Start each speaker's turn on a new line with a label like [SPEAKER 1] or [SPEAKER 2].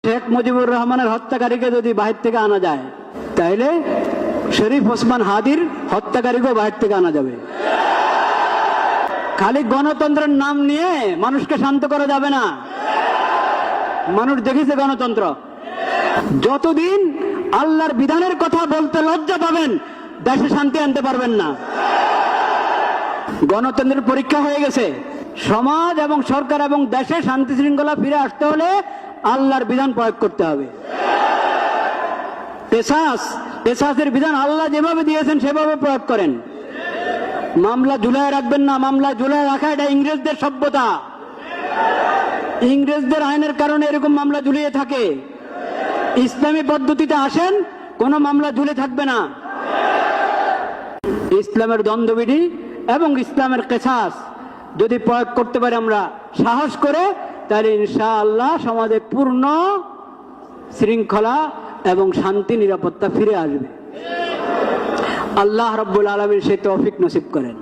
[SPEAKER 1] শেখ মুজিবুর রহমানের হত্যাকারীকে যদি বাহির থেকে আনা যায়, তাইলে শরীফ ওসমান হাদির হত্যাকারীকেও বাহির থেকে আনা যাবে। খালি গণতন্ত্রের নাম নিয়ে মানুষকে শান্ত করা যাবে না। মানুষ দেখেছে গণতন্ত্র, যতদিন আল্লাহর বিধানের কথা বলতে লজ্জা পাবেন, দেশে শান্তি আনতে পারবেন না। গণতন্ত্রের পরীক্ষা হয়ে গেছে। সমাজ এবং সরকার এবং দেশে শান্তি শৃঙ্খলা ফিরে আসতে হলে আল্লাহর বিধান প্রয়োগ করতে হবে। কেসাসের বিধান আল্লাহ যেভাবে দিয়েছেন সেভাবে প্রয়োগ করেন। মামলা ঝুলায় রাখবেন না। মামলা ঝুলায় রাখা এটা ইংরেজদের সভ্যতা। ইংরেজদের আইনের কারণে এরকম মামলা ঝুলিয়ে থাকে। ইসলামী পদ্ধতিতে আসেন, কোন মামলা ঝুলে থাকবে না। ইসলামের দ্বন্দ্ববিধি এবং ইসলামের কেসাস যদি প্রয়োগ করতে পারি আমরা সাহস করে, তাহলে ইনশাআল্লাহ সমাজে পূর্ণ শৃঙ্খলা এবং শান্তি নিরাপত্তা ফিরে আসবে। আল্লাহ রাব্বুল আলামিন সেই তৌফিক নসিব করেন।